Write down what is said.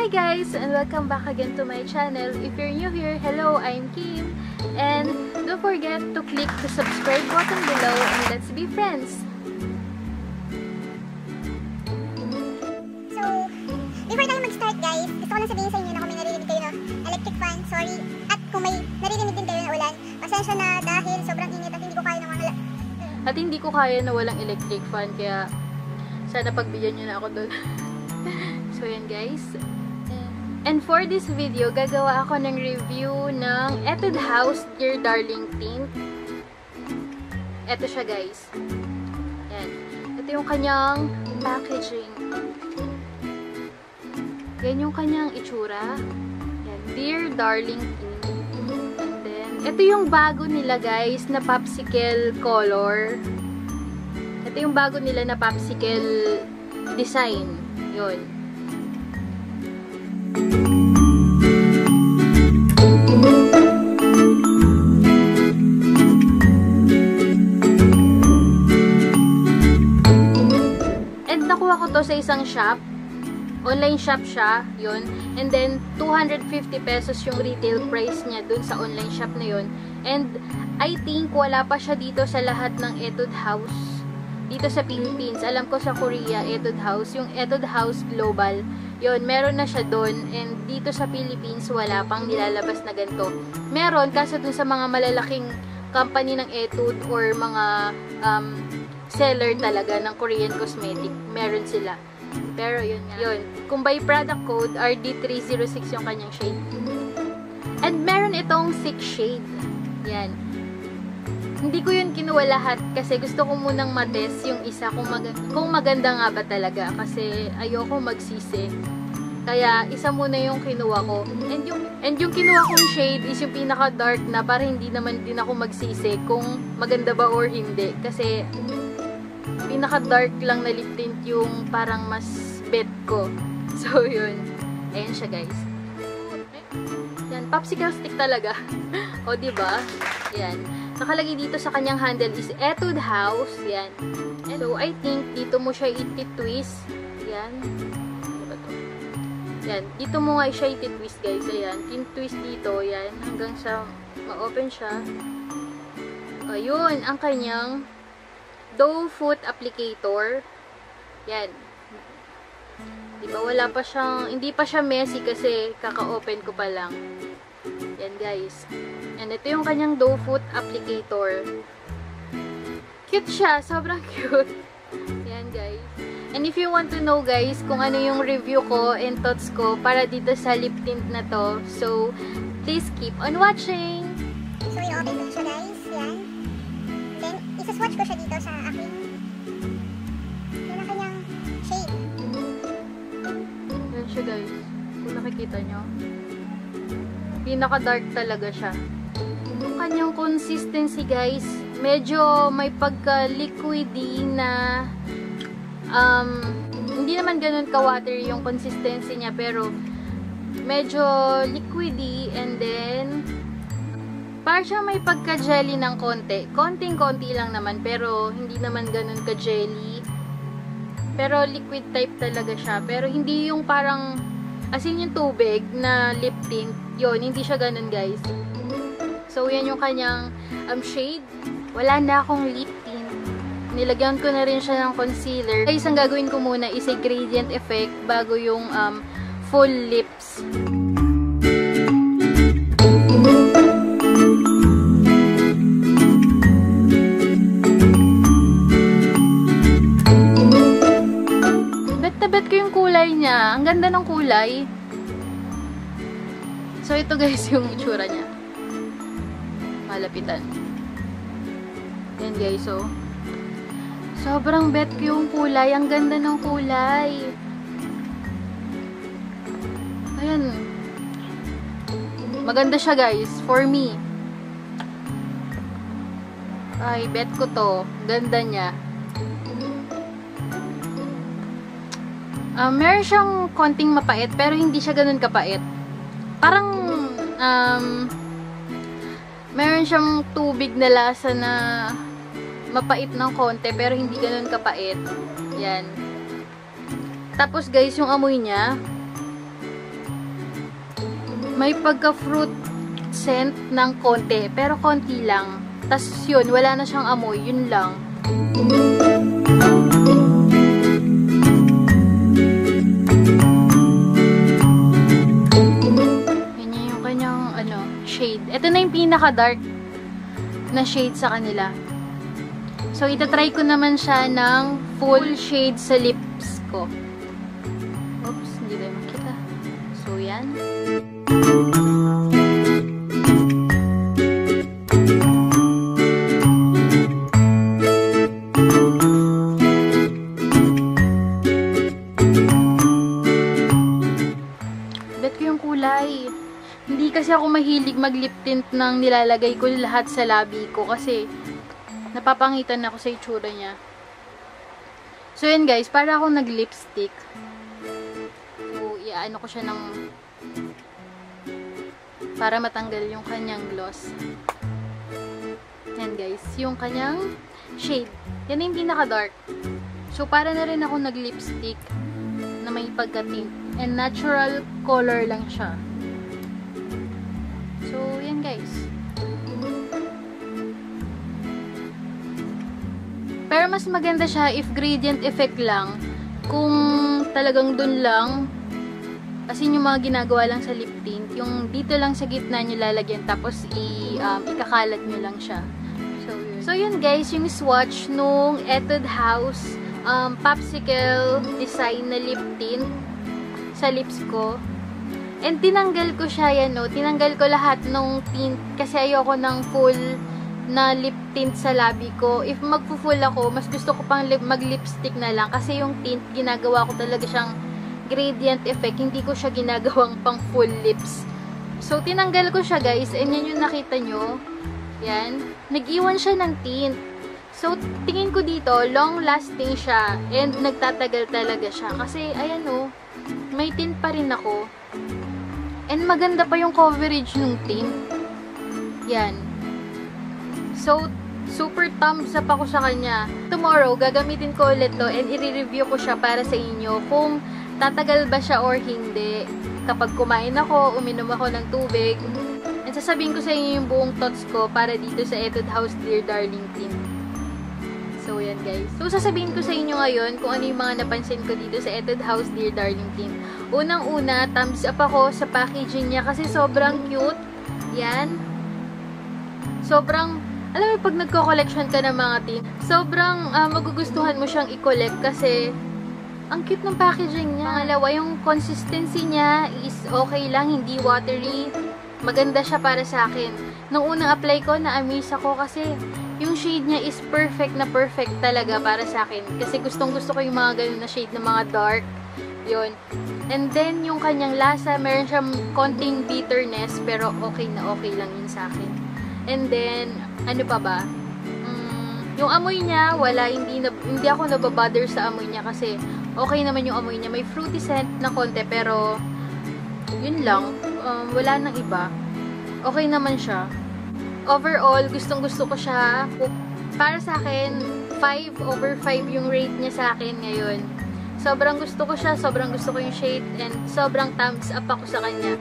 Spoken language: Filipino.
Hi guys, and welcome back again to my channel. If you're new here, hello, I'm Kim. And don't forget to click the subscribe button below and let's be friends. So, before tayo mag-start guys, gusto ko lang sabihin sa inyo na kung may naririnig kayo na electric fan, sorry. At kung may naririnig din kayo na ulan, pasensya na dahil sobrang init at hindi ko kaya At hindi ko kaya na walang electric fan, kaya sana pagbigyan nyo na ako doon. So yan guys. And for this video, gagawa ako ng review ng Etude House Dear Darling Tint. Ito siya guys. Yan. Ito yung kanyang packaging. Yan yung kanyang itsura. Yan. Dear Darling Tint. And then, ito yung bago nila guys na popsicle color. Ito yung bago nila na popsicle design. Yun. And nakuha ko to sa isang shop. Online shop siya, yun. And then, 250 pesos yung retail price niya dun sa online shop na yun. And, I think, wala pa siya dito sa lahat ng Etude House. Dito sa Philippines. Alam ko sa Korea, Etude House. Yung Etude House Global. Yun, meron na siya dun. And, dito sa Philippines, wala pang nilalabas na ganito. Meron, kaso dun sa mga malalaking company ng Etude or mga seller talaga ng Korean cosmetic, meron sila. Pero yun nga. Yun. Kung by product code, RD306 yung kanyang shade. And meron itong 6 shade. Yan. Hindi ko yun kinuha lahat kasi gusto ko munang matest yung isa kung maganda nga ba talaga kasi ayoko magsisi. Kaya isa muna yung kinuha ko. And yung kinuha kong shade is yung pinaka dark na para hindi naman din ako magsisi kung maganda ba or hindi. Kasi pinaka-dark lang na lip tint yung parang mas bet ko. So, yun. Ayan siya, guys. Yan, popsicle stick talaga. O, diba? Yan. Nakalagay dito sa kanyang handle is Etude House. Yan. So, I think dito mo siya iti-twist. Yan. Diba to? Yan. Dito mo nga siya iti-twist, guys. Ayan. Tin-twist dito. Yan. Hanggang sa ma-open siya. Ayun. Ang kanyang Doe Foot Applicator. Yan. Diba, wala pa siyang, hindi pa siya messy kasi kaka-open ko pa lang. Yan, guys. And ito yung kanyang Doe Foot Applicator. Cute siya. Sobrang cute. Yan, guys. And if you want to know, guys, kung ano yung review ko and thoughts ko para dito sa lip tint na to, so, please keep on watching. So, i-open ko siya guys. Yan. Then, isa-swatch ko siya dito sa aking kanyang shade. Yan siya guys. Kung nakikita nyo. Pinaka-dark talaga siya. Yung kanyang consistency guys, medyo may pagka-liquidy na hindi naman ganun ka-watery yung consistency niya pero medyo liquidy and then parang siya may pagka-jelly ng konti. Konting-konti lang naman, pero hindi naman ganun ka-jelly. Pero liquid type talaga siya. Pero hindi yung parang, as in yung tubig na lip tint. Yun, hindi siya ganun guys. So, yan yung kanyang shade. Wala na akong lip tint. Nilagyan ko na rin siya ng concealer. Guys, ang gagawin ko muna is a gradient effect bago yung full lips. Bet ko yung kulay niya. Ang ganda ng kulay. So, ito guys yung itsura niya. Malapitan. Yan guys, so. Sobrang bet ko yung kulay. Ang ganda ng kulay. Ayan. Maganda siya guys. For me. Ay, bet ko to. Ganda niya. Meron siyang konting mapait, pero hindi siya ganun kapait. Parang, meron siyang tubig na lasa na mapait ng konti, pero hindi ganun kapait. Yan. Tapos guys, yung amoy niya, May pagka-fruit scent ng konti, pero konti lang. Tas yun, wala na siyang amoy, yun lang. Yan yung kanyang shade. Ito na yung pinaka-dark na shade sa kanila. So, itatry ko naman siya ng full shade sa lips ko. Oops, hindi tayo makita. So, yan. Bet ko yung kulay. Hindi kasi ako mahilig mag-lip tint nang nilalagay ko lahat sa labi ko kasi napapangitan ako sa itsura niya. So, yun guys, para akong nag-lipstick. So, iaano ko siya ng para matanggal yung kanyang gloss. Yan guys, yung kanyang shade. Yan na yung pinaka-dark. So, para na rin ako nag-lipstick na may pagka-tint. And natural color lang siya. So, yan guys. Pero mas maganda siya if gradient effect lang. Kung talagang dun lang, kasi yung mga ginagawa lang sa lip tint, yung dito lang sa gitna nyo lalagyan, tapos ikakalat nyo lang siya. So yun guys, yung swatch nung Etude House popsicle design na lip tint sa lips ko. And tinanggal ko siya, yan o. Tinanggal ko lahat nung tint kasi ayoko ng full na lip tint sa labi ko. If magpo-full ako, mas gusto ko pang mag-lipstick na lang kasi yung tint, ginagawa ko talaga siyang gradient effect. Hindi ko siya ginagawang pang full lips. So, tinanggal ko siya guys. And yan yung nakita nyo. Yan. Nag-iwan siya ng tint. So, tingin ko dito, long-lasting siya. And nagtatagal talaga siya. Kasi, ayan o, may tint pa rin ako. And maganda pa yung coverage ng tint. Yan. So, super thumbs up ako sa kanya. Tomorrow, gagamitin ko ulit to and i-review ko siya para sa inyo kung tatagal ba siya or hindi. Kapag kumain ako, uminom ako ng tubig, and sasabihin ko sa inyo yung buong thoughts ko para dito sa Etude House Dear Darling Tint. So, yan guys. So, sasabihin ko sa inyo ngayon kung ano yung mga napansin ko dito sa Etude House Dear Darling Tint. Unang-una, thumbs up ako sa packaging niya kasi sobrang cute. Yan. Sobrang, alam mo, pag nagko-collection ka ng mga tint, sobrang magugustuhan mo siyang i-collect kasi ang cute ng packaging niya. Pangalawa, yung consistency niya is okay lang, hindi watery. Maganda siya para sa akin. Nung unang apply ko, na-amaze ako kasi yung shade niya is perfect na perfect talaga para sa akin. Kasi gustong-gusto ko yung mga ganun na shade na mga dark. Yun. And then, yung kanyang lasa, meron siyang konting bitterness, pero okay na okay lang yun sa akin. And then, ano pa ba? Yung amoy niya, wala, hindi ako nababother sa amoy niya kasi okay naman yung amoy niya. May fruity scent na konti, pero yun lang. Wala nang iba. Okay naman siya. Overall, gustong-gusto ko siya. Para sa akin, 5/5 yung rate niya sa akin ngayon. Sobrang gusto ko siya, sobrang gusto ko yung shade, and sobrang thumbs up ako sa kanya.